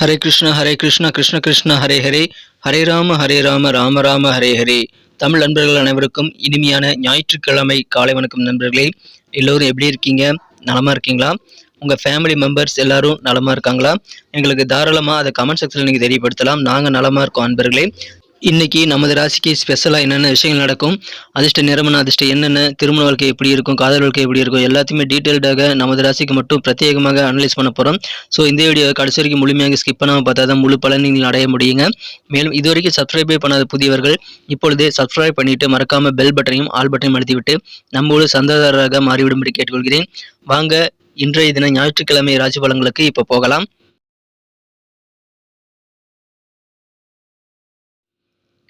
ஹரே கிருஷ்ணா கிருஷ்ண கிருஷ்ண ஹரே ஹரே, ஹரே ராம ராம ராம ஹரே ஹரே. தமிழ் நண்பர்கள் அனைவருக்கும் இனிமையான ஞாயிற்றுக்கிழமை காலை வணக்கம் நண்பர்களே. எல்லோரும் எப்படி இருக்கீங்க? நலமா இருக்கீங்களா? உங்கள் ஃபேமிலி மெம்பர்ஸ் எல்லாரும் நலமா இருக்காங்களா? எங்களுக்கு தாராளமாக அதை கமெண்ட் செக்ஷனில் நீங்கள் தெரியப்படுத்தலாம். நாங்கள் நலமாக இருக்கோம் நண்பர்களே. இன்னைக்கு நமது ராசிக்கு ஸ்பெஷலாக என்னென்ன விஷயங்கள் நடக்கும், அதிர்ஷ்ட நிறமன அதிர்ஷ்டம் என்னென்ன, திருமண வாழ்க்கை எப்படி இருக்கும், காதல் வாழ்க்கை எப்படி இருக்கும், எல்லாத்தையுமே டீட்டெயில்டாக நமது ராசிக்கு மட்டும் பிரத்யேகமாக அனலைஸ் பண்ண போகிறோம். ஸோ இந்த வீடியோ கடைசி வரைக்கும் முழுமையாக ஸ்கிப் பண்ணாமல் பார்த்தா தான் முழு பலன் நீங்கள் அடைய முடியுங்க. மேலும் இதுவரைக்கும் சப்ஸ்கிரைபே பண்ணாத புதியவர்கள் இப்பொழுதே சப்ஸ்கிரைப் பண்ணிவிட்டு மறக்காமல் பெல் பட்டனையும் ஆல் பட்டனையும் அழுத்திவிட்டு நம்மோடு சந்தாதாரராக மாறிவிடும்படி கேட்டுக்கொள்கிறேன். வாங்க இன்றைய தின ஞாயிற்றுக்கிழமை ராசி பலன்களுக்கு இப்போ போகலாம்.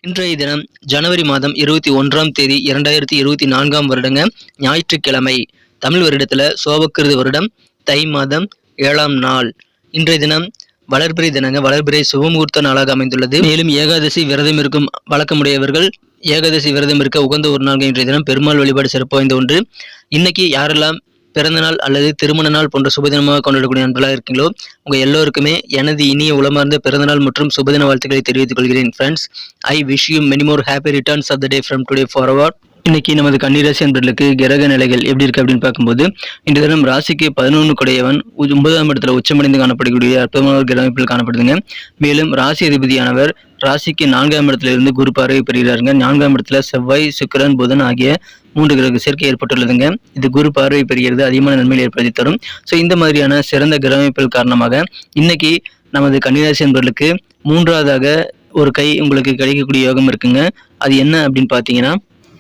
இன்றைய தினம் ஜனவரி மாதம் 21ஆம் தேதி 2024 வருடங்க, ஞாயிற்றுக்கிழமை. தமிழ் வருடத்தில் சோபக்கிருது வருடம் தை மாதம் 7ஆம் நாள். இன்றைய தினம் வளர்பிறை தினங்க. வளர்பிறை சுபமுகூர்த்த நாளாக அமைந்துள்ளது. மேலும் ஏகாதசி விரதம் இருக்கும் வழக்கமுடையவர்கள் ஏகாதசி விரதம் இருக்க உகந்த ஒரு நாள் இன்றைய தினம். பெருமாள் வழிபாடு சிறப்பு வாய்ந்த ஒன்று. இன்னைக்கு யாரெல்லாம் பிறந்த நாள் அல்லது திருமண நாள் போன்ற சுபதினமாக கொண்டாடக்கூடிய நண்பர்களாக இருக்கீங்களோ உங்கள் எல்லோருக்குமே எனது இனிய உளமார்ந்த பிறந்தநாள் மற்றும் சுபதின வாழ்த்துக்களை தெரிவித்துக் கொள்கிறேன். Friends, I wish you many more happy returns of the day from today forward. இன்னைக்கு நமது கன்னிராசி நண்பர்களுக்கு கிரக நிலைகள் எப்படி இருக்கு அப்படின்னு பார்க்கும்போது, இன்றைய தினம் ராசிக்கு 11 குடையவன் 9ஆம் இடத்துல உச்சமடைந்து காணப்படக்கூடிய அற்புதமான கிரக அமைப்பில் காணப்படுதுங்க. மேலும் ராசி அதிபதியானவர் ராசிக்கு 4ஆம் இடத்துல இருந்து குரு பார்வை பெறுகிறாருங்க. 4ஆம் இடத்துல செவ்வாய், சுக்கிரன், புதன் ஆகிய 3 கிரக சேர்க்கை ஏற்பட்டுள்ளதுங்க. இது குரு பார்வை பெறுகிறது அதிகமான நன்மையை ஏற்படுத்தி தரும். ஸோ இந்த மாதிரியான சிறந்த கிரக அமைப்புகள் காரணமாக இன்னைக்கு நமது கன்னிராசி நண்பர்களுக்கு 3ஆவதாக ஒரு கை உங்களுக்கு கிடைக்கக்கூடிய யோகம் இருக்குங்க. அது என்ன அப்படின்னு பார்த்தீங்கன்னா,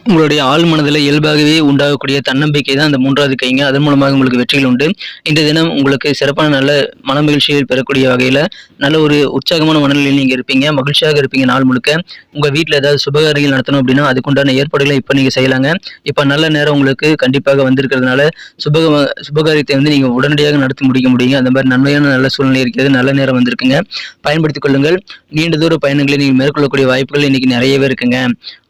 உங்களுடைய ஆள் மனதில் இயல்பாகவே உண்டாகக்கூடிய தன்னம்பிக்கை தான் அந்த 3ஆவது கைங்க. அதன் மூலமாக உங்களுக்கு வெற்றிகள் உண்டு. இந்த தினம் உங்களுக்கு சிறப்பான நல்ல மன மகிழ்ச்சிகள் பெறக்கூடிய வகையில் நல்ல ஒரு உற்சாகமான மனநிலையில் நீங்கள் இருப்பீங்க, மகிழ்ச்சியாக இருப்பீங்க. நாள் முழுக்க உங்கள் வீட்டில் ஏதாவது சுபகாரியங்கள் நடத்தணும் அப்படின்னா அதுக்குண்டான ஏற்பாடுகளை இப்போ நீங்கள் செய்யலாங்க. இப்போ நல்ல நேரம் உங்களுக்கு கண்டிப்பாக வந்திருக்கிறதுனால சுபகாரியத்தை நீங்கள் உடனடியாக நடத்தி முடிக்க முடியுங்க. அந்த மாதிரி நன்மையான நல்ல சூழ்நிலை இருக்கிறது. நல்ல நேரம் வந்திருக்குங்க, பயன்படுத்திக் கொள்ளுங்கள். நீண்ட தூர பயணங்களை நீங்கள் மேற்கொள்ளக்கூடிய வாய்ப்புகள் இன்னைக்கு நிறையவே இருக்குங்க.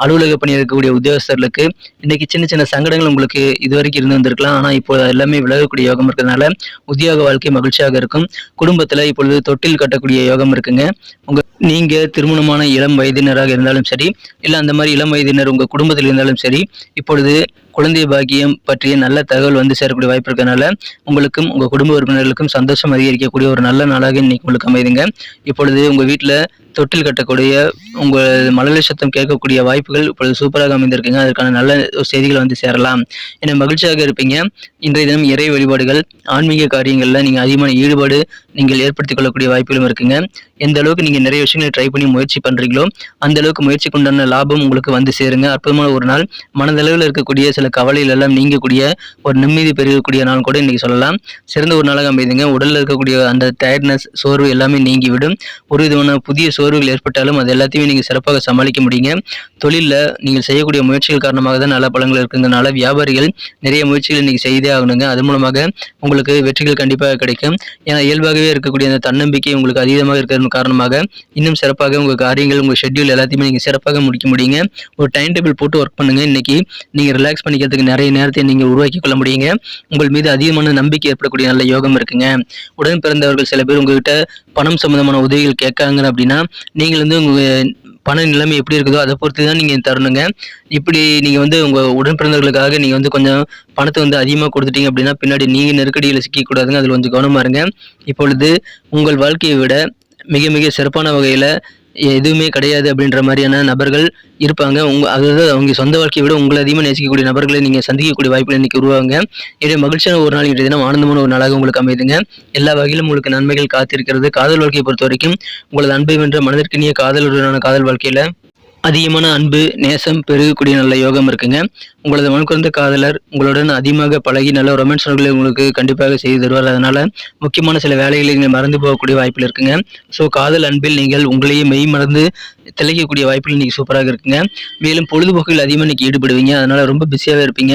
அலுவலக பணி இருக்கக்கூடிய உத்தியோகஸ்தர்களுக்கு இன்னைக்கு சின்ன சின்ன சங்கடங்கள் உங்களுக்கு இதுவரைக்கும் இருந்து வந்திருக்கலாம். ஆனால் இப்போ எல்லாமே விலகக்கூடிய யோகம் இருக்கிறதுனால உத்தியோக வாழ்க்கை மகிழ்ச்சியாக இருக்கும். குடும்பத்தில் இப்பொழுது தொட்டில் கட்டக்கூடிய யோகம் இருக்குங்க. நீங்க திருமணமான இளம் வயதினராக இருந்தாலும் சரி, இல்லை அந்த மாதிரி இளம் வயதினர் உங்க குடும்பத்தில் இருந்தாலும் சரி, இப்பொழுது குழந்தை பாக்கியம் பற்றிய நல்ல தகவல் வந்து சேரக்கூடிய வாய்ப்பு இருக்கிறதுனால உங்களுக்கும் உங்க குடும்ப உறுப்பினர்களுக்கும் சந்தோஷம் அதிகரிக்கக்கூடிய ஒரு நல்ல நாளாக இன்னைக்கு உங்களுக்கு அமைதுங்க. இப்பொழுது உங்க வீட்டில் தொட்டில் கட்டக்கூடிய உங்கள் மழலை சத்தம் கேட்கக்கூடிய வாய்ப்புகள் இப்பொழுது சூப்பராக அமைந்திருக்குங்க. அதற்கான நல்ல செய்திகள் வந்து சேரலாம். என மகிழ்ச்சியாக இருப்பீங்க. இன்றைய தினம் இறை வழிபாடுகள், ஆன்மீக காரியங்களில் நீங்கள் அதிகமான ஈடுபாடு நீங்கள் ஏற்படுத்திக் கொள்ளக்கூடிய வாய்ப்புகளும் இருக்குங்க. எந்த அளவுக்கு நீங்கள் நிறைய விஷயங்களை ட்ரை பண்ணி முயற்சி பண்ணுறீங்களோ அந்த அளவுக்கு முயற்சிக்கு உண்டான லாபம் உங்களுக்கு வந்து சேருங்க. அற்புதமான ஒரு நாள். மனதளவில் இருக்கக்கூடிய சில கவலைகள் எல்லாம் நீங்கக்கூடிய ஒரு நிம்மதி பெருகக்கூடிய நாள் கூட இன்னைக்கு சொல்லலாம். சிறந்த ஒரு நாளாக அமைதுங்க. உடலில் இருக்கக்கூடிய அந்த டயர்ட்னஸ், சோர்வு எல்லாமே நீங்கிவிடும். ஒரு விதமான புதிய சோர்வுகள் ஏற்பட்டாலும் அது எல்லாத்தையுமே நீங்கள் சிறப்பாக சமாளிக்க முடியுங்க. தொழிலில் நீங்கள் செய்யக்கூடிய முயற்சிகள் காரணமாக தான் நல்ல பலன்கள் இருக்குங்கிறதுனால வியாபாரிகள் நிறைய முயற்சிகள் இன்னைக்கு செய்தே ஆகணுங்க. அது மூலமாக உங்களுக்கு வெற்றிகள் கண்டிப்பாக கிடைக்கும். ஏன்னா இயல்பாகவே இருக்கக்கூடிய அந்த தன்னம்பிக்கை உங்களுக்கு அதிகமாக இருக்கிறது காரணமாக இன்னும் சிறப்பாக உங்கள் காரியங்கள், உங்கள் ஷெட்யூல் எல்லாத்தையுமே நீங்கள் சிறப்பாக முடிக்க முடியுங்க. ஒரு டைம் டேபிள் போட்டு ஒர்க் பண்ணுங்க. இன்னைக்கு நீங்கள் ரிலாக்ஸ் பண்ணிக்கிறதுக்கு நிறைய நேரத்தை நீங்கள் உருவாக்கி கொள்ள முடியுங்க. உங்கள் மீது அதிகமான நம்பிக்கை ஏற்படக்கூடிய நல்ல யோகம் இருக்குங்க. உடன் பிறந்தவர்கள் சில பேர் உங்ககிட்ட பணம் சம்பந்தமான உதவிகள் கேட்காங்க அப்படின்னா நீங்கள் உங்கள் பண நிலைமை எப்படி இருக்குதோ அதை பொறுத்து தான் நீங்கள் தரணுங்க. இப்படி நீங்கள் உங்கள் உடன் பிறந்தவர்களுக்காக நீங்கள் கொஞ்சம் பணத்தை அதிகமாக கொடுத்துட்டீங்க அப்படின்னா பின்னாடி நீங்கள் நெருக்கடியில் சிக்கக்கூடாதுங்க. அதில் கொஞ்சம் கவனமாக இருங்க. இப்பொழுது உங்கள் வாழ்க்கையை விட மிக மிக சிறப்பான வகையில் எதுவுமே கிடையாது அப்படின்ற மாதிரியான நபர்கள் இருப்பாங்க. அதாவது அவங்க சொந்த வாழ்க்கையை விட உங்களை அதிகமாக நேசிக்கக்கூடிய நபர்களை நீங்கள் சந்திக்கக்கூடிய வாய்ப்புகள் இன்னைக்கு உருவாங்க. எனவே மகிழ்ச்சியான ஒரு நாள் இன்றைய தினம் ஆனந்தமான ஒரு நாளாக உங்களுக்கு அமைதுங்க. எல்லா வகையிலும் உங்களுக்கு நன்மைகள் காத்திருக்கிறது. காதல் வாழ்க்கையை பொறுத்த வரைக்கும் உங்களது அன்பை வென்ற மனதிற்கினிய காதலுடனான காதல் வாழ்க்கையில் அதிகமான அன்பு, நேசம் பெருகக்கூடிய நல்ல யோகம் இருக்குங்க. உங்களது மனக்குறந்த காதலர் உங்களுடன் அதிகமாக பழகி நல்ல ரொமான்ஸ் உங்களுக்கு கண்டிப்பாக செய்து தருவார். அதனால முக்கியமான சில வேலைகளை நீங்கள் மறந்து போகக்கூடிய வாய்ப்பில் இருக்குங்க. ஸோ காதல் அன்பில் நீங்கள் உங்களையே மெய் மறந்து திளைக்கக்கூடிய வாய்ப்புகள் இன்னைக்கு சூப்பராக இருக்குங்க. மேலும் பொழுதுபோக்குகள் அதிகமாக இன்னைக்கு ஈடுபடுவீங்க. அதனால ரொம்ப பிஸியாவே இருப்பீங்க.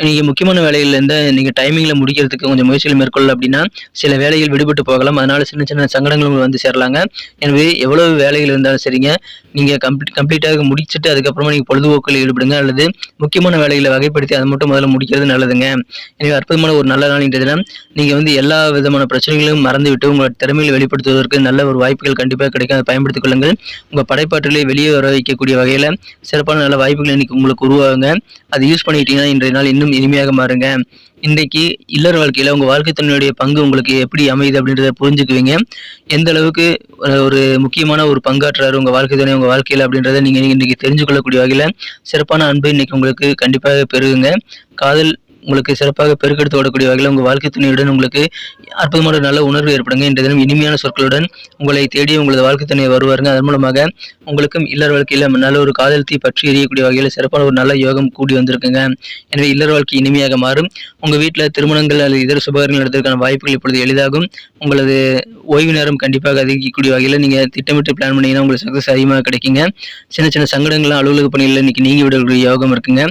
நீங்க முக்கியமான வேலைகள்ல இருந்தா நீங்க டைமிங்ல முடிக்கிறதுக்கு கொஞ்சம் முயற்சிகள் மேற்கொள்ளல அப்படின்னா சில வேலைகள் விடுபட்டு போகலாம். அதனால சின்ன சின்ன சங்கடங்கள் உங்களுக்கு வந்து சேரலாங்க. எனவே எவ்வளவு வேலைகள் இருந்தாலும் சரிங்க, நீங்க கம்ப்ளீட்டாக முடிச்சுட்டு அதுக்கப்புறமா நீங்க பொழுதுபோக்கில் ஈடுபடுங்க. அல்லது முக்கியமான வேலைகளை வகைப்படுத்தி அதை மட்டும் முதல்ல முடிக்கிறது நல்லதுங்க. எனவே அற்புதமான ஒரு நல்ல நாள் இன்றைய தினம். நீங்க வந்து எல்லா விதமான பிரச்சனைகளையும் மறந்துவிட்டு உங்களோட திறமைகளை வெளிப்படுத்துவதற்கு நல்ல ஒரு வாய்ப்புகள் கண்டிப்பாக கிடைக்கும். அதை பயன்படுத்திக் கொள்ளுங்கள். உங்க படைப்பாற்றலை வெளியே வர வைக்கக்கூடிய வகையில சிறப்பான நல்ல வாய்ப்புகள் இன்னைக்கு உங்களுக்கு உருவாகுங்க. அதை யூஸ் பண்ணிக்கிட்டீங்கன்னா இன்றைய நாள் இன்னும் இனிமையாக மாறுங்க. இன்றைக்கு இல்லற வாழ்க்கையில உங்க வாழ்க்கை துணையுடைய பங்கு உங்களுக்கு எப்படி அமையுது அப்படின்றத புரிஞ்சுக்குவீங்க. எந்த அளவுக்கு ஒரு முக்கியமான ஒரு பங்காற்றுறாரு உங்க வாழ்க்கை துணை உங்க வாழ்க்கையில அப்படின்றத நீங்க இன்னைக்கு தெரிஞ்சு கொள்ளக்கூடிய வகையில சிறப்பான அன்பு இன்னைக்கு உங்களுக்கு கண்டிப்பாக பெருகுங்க. காதல் உங்களுக்கு சிறப்பாக பெருக்கெடுத்து ஓடக்கூடிய வகையில் உங்கள் வாழ்க்கை துணையுடன் உங்களுக்கு அற்புதமான நல்ல உணர்வு ஏற்படுங்க. இன்றைய தினம் இனிமையான சொற்களுடன் உங்களை தேடி உங்களது வாழ்க்கை துணை வருவாருங்க. அதன் மூலமாக உங்களுக்கும் இல்லற வாழ்க்கையில் நல்ல ஒரு காதல் தீ பற்றி எரியக்கூடிய வகையில் சிறப்பான ஒரு நல்ல யோகம் கூடி வந்திருக்குங்க. எனவே இல்லற வாழ்க்கை இனிமையாக மாறும். உங்கள் வீட்டில் திருமணங்கள் அல்லது இதர சுபகாரங்கள் நடத்துவதற்கான வாய்ப்புகள் இப்பொழுது எளிதாகும். உங்களது ஓய்வு நேரம் கண்டிப்பாக அதிகரிக்கக்கூடிய வகையில் நீங்கள் திட்டமிட்டு பிளான் பண்ணீங்கன்னா உங்களுக்கு சக்ஸஸ் அதிகமாக கிடைக்குங்க. சின்ன சின்ன சங்கடங்கள்லாம் அலுவலக பணிகளில் இன்னைக்கு நீங்கி விடக்கூடிய யோகம் இருக்குங்க.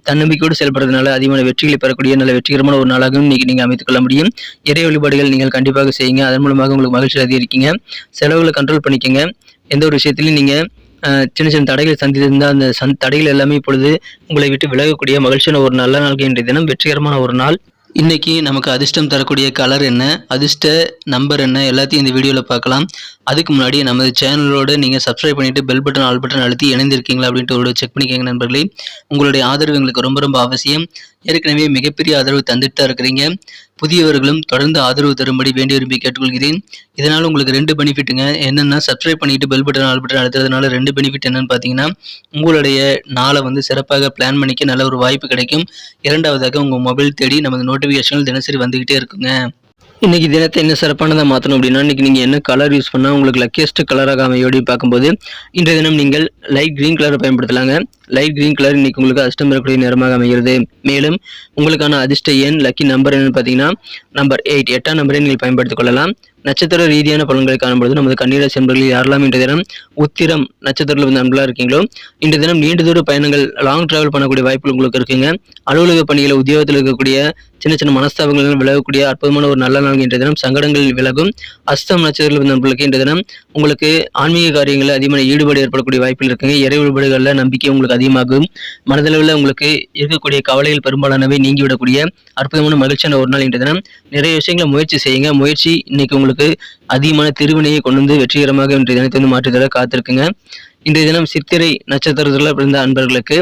தன்னம்பிக்கையோடு செயல்படுறதுனால அதிகமான வெற்றிகளை பெறக்கூடிய நல்ல வெற்றிகரமான ஒரு நாளாகவும் இன்னைக்கு நீங்கள் அமைத்துக் கொள்ள முடியும். இறை வழிபாடுகள் நீங்கள் கண்டிப்பாக செய்யுங்க. அதன் மூலமாக உங்களுக்கு மகிழ்ச்சி அதிகரிக்குங்க. செலவுகளை கண்ட்ரோல் பண்ணிக்கங்க. எந்த ஒரு விஷயத்திலையும் நீங்கள் சின்ன சின்ன தடைகளை சந்தித்திருந்தால் அந்த தடைகள் எல்லாமே இப்பொழுது உங்களை விட்டு விலகக்கூடிய மகிழ்ச்சியான ஒரு நல்ல நாள் இன்றைய தினம். வெற்றிகரமான ஒரு நாள். இன்னைக்கு நமக்கு அதிர்ஷ்டம் தரக்கூடிய கலர் என்ன, அதிர்ஷ்ட நம்பர் என்ன, எல்லாத்தையும் இந்த வீடியோவில் பார்க்கலாம். அதுக்கு முன்னாடி நமது சேனலோடு நீங்கள் சப்ஸ்கிரைப் பண்ணிவிட்டு பெல் பட்டன் ஆல் பட்டன் அழுத்தி இணைந்திருக்கீங்களா அப்படின்ட்டு ஒரு செக் பண்ணிக்கோங்க நண்பர்களே. உங்களுடைய ஆதரவு எங்களுக்கு ரொம்ப ரொம்ப அவசியம். ஏற்கனவே மிகப்பெரிய ஆதரவு தந்துட்டு தான் இருக்கிறீங்க. புதியவர்களும் தொடர்ந்து ஆதரவு தரும்படி வேண்டி விரும்பி கேட்டுக்கொள்கிறேன். இதனால் உங்களுக்கு 2 பெனிஃபிட்டுங்க. என்னென்னா சப்ஸ்கிரைப் பண்ணிட்டு பெல் பட்டன் ஆல் பட்டன் அழுத்துறதுனால 2 பெனிஃபிட் என்னன்னு பார்த்தீங்கன்னா, உங்களுடைய நாளை வந்து சிறப்பாக பிளான் பண்ணிக்க நல்ல ஒரு வாய்ப்பு கிடைக்கும். இரண்டாவதாக உங்கள் மொபைல் தேடி நமது நோட்டிஃபிகேஷன்கள் தினசரி வந்துக்கிட்டே இருக்குங்க. இன்னைக்கு தினத்தை என்ன சிறப்பானதாக மாற்றணும் அப்படின்னா, இன்னைக்கு நீங்கள் என்ன கலர் யூஸ் பண்ணால் உங்களுக்கு லக்கியஸ்ட் கலராக அமையோடி பார்க்கும்போது இன்றைய தினம் நீங்கள் லைட் கிரீன் கலரை பயன்படுத்தலாங்க. லைட் கிரீன் கலர் இன்னைக்கு உங்களுக்கு அதிர்ஷ்டம் பெறக்கூடிய நிறமாக அமைகிறது. மேலும் உங்களுக்கான அதிர்ஷ்ட எண் லக்கி நம்பர் என்னன்னு பார்த்தீங்கன்னா நம்பர் 8, 8ஆம் நம்பரை நீங்கள் பயன்படுத்திக் கொள்ளலாம். நட்சத்திர ரீதியான பலன்களை காணும்பொழுது நமது கன்னிராசி நண்பர்கள் யாரெல்லாம் இன்றைய தினம் உத்திரம் நட்சத்திரத்தில் நண்பர்களாக இருக்கீங்களோ இன்றைய தினம் நீண்ட தூர பயணங்கள் லாங் டிராவல் பண்ணக்கூடிய வாய்ப்புகள் உங்களுக்கு இருக்குங்க. அலுவலக பணிகளை உத்தியோகத்தில் இருக்கக்கூடிய சின்ன சின்ன மனஸ்தாபங்கள் விலகக்கூடிய அற்புதமான ஒரு நல்ல நாள் இன்றைய தினம். சங்கடங்கள் விலகும். அஸ்தம் நட்சத்திரத்தில் நண்பர்களுக்கு இன்றைய தினம் உங்களுக்கு ஆன்மீக காரியங்களில் அதிகமான ஈடுபாடு ஏற்படக்கூடிய வாய்ப்புகள் இருக்குங்க. இறை வழிபாடுகளில் நம்பிக்கை உங்களுக்கு அதிகமாகும். மனதளவில் உங்களுக்கு இருக்கக்கூடிய கவலைகள் பெரும்பாலானவை நீங்கிவிடக்கூடிய அற்புதமான மகிழ்ச்சியான ஒரு நாள் இன்றைய தினம். நிறைய விஷயங்களை முயற்சி செய்யுங்க. முயற்சி இன்னைக்கு உங்களுக்கு அதிகமான திருவினையை கொண்டு வந்து வெற்றிகரமாக இன்றைய தினத்தை வந்து மாற்றுதல காத்திருக்குங்க. இன்றைய தினம் சித்திரை நட்சத்திரத்தில் பிறந்த அன்பர்களுக்கு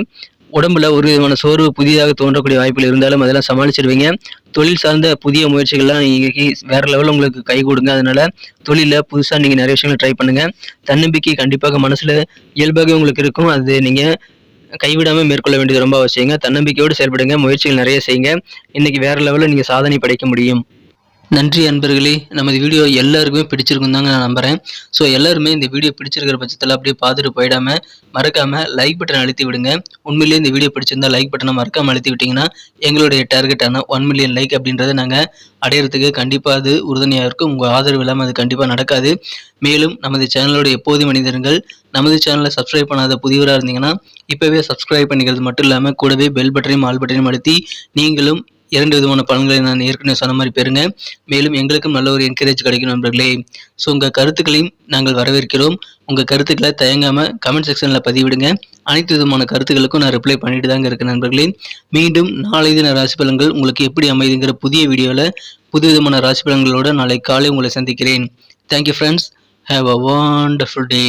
உடம்புல ஒரு விதமான சோர்வு புதிதாக தோன்றக்கூடிய வாய்ப்புகள் இருந்தாலும் அதெல்லாம் சமாளிச்சிடுவீங்க. தொழில் சார்ந்த புதிய முயற்சிகள்லாம் இன்னைக்கு வேற லெவலில் உங்களுக்கு கை கொடுங்க. அதனால தொழிலில் புதுசாக நீங்கள் நிறைய விஷயங்களை ட்ரை பண்ணுங்க. தன்னம்பிக்கை கண்டிப்பாக மனசுல இயல்பாகவே உங்களுக்கு இருக்கும். அது நீங்க கைவிடாமல் மேற்கொள்ள வேண்டியது ரொம்ப அவசியங்க. தன்னம்பிக்கையோடு செயல்படுங்க. முயற்சிகள் நிறைய செய்யுங்க. இன்னைக்கு வேற லெவலில் நீங்கள் சாதனை படைக்க முடியும். நன்றி அன்பர்களே. நமது வீடியோ எல்லாருக்குமே பிடிச்சிருக்கும் தாங்க நான் நம்புகிறேன். ஸோ எல்லாருமே இந்த வீடியோ பிடிச்சிருக்கிற பட்சத்தில் அப்படியே பார்த்துட்டு போயிடாமல் மறக்காமல் லைக் பட்டன் அழுத்தி விடுங்க. உண்மையிலேயே இந்த வீடியோ பிடிச்சிருந்தா லைக் பட்டனை மறக்காமல் அழுத்தி விட்டிங்கன்னா எங்களுடைய டார்கெட்டான 1 மில்லியன் லைக் அப்படின்றத நாங்கள் அடையிறதுக்கு கண்டிப்பாக அது உறுதுணையாக இருக்கும். உங்கள் ஆதரவு இல்லாமல் அது கண்டிப்பாக நடக்காது. மேலும் நமது சேனலோட எப்போதும் மனிதர்கள் நமது சேனலை சப்ஸ்கிரைப் பண்ணாத புதியவராக இருந்தீங்கன்னா இப்போவே சப்ஸ்கிரைப் பண்ணிக்கிறது மட்டும் இல்லாமல் கூடவே பெல் பட்டனையும் ஆல் பட்டனையும் அழுத்தி நீங்களும் 2 விதமான பலன்களை நான் ஏற்கனவே சொன்ன மாதிரி பெறுங்க. மேலும் எங்களுக்கும் நல்ல ஒரு என்கரேஜ் கிடைக்கும் நண்பர்களே. ஸோ உங்கள் கருத்துக்களையும் நாங்கள் வரவேற்கிறோம். உங்கள் கருத்துக்களை தயங்காமல் கமெண்ட் செக்ஷனில் பதிவிடுங்க. அனைத்து விதமான கருத்துக்களுக்கும் நான் ரிப்ளை பண்ணிட்டு தாங்க இருக்கேன் நண்பர்களே. மீண்டும் நாளை தின ராசி பலன்கள் உங்களுக்கு எப்படி அமைதுங்கிற புதிய வீடியோவில் புது விதமான ராசி பலன்களோடு நாளை காலை உங்களை சந்திக்கிறேன். Thank you friends. Have a wonderful day.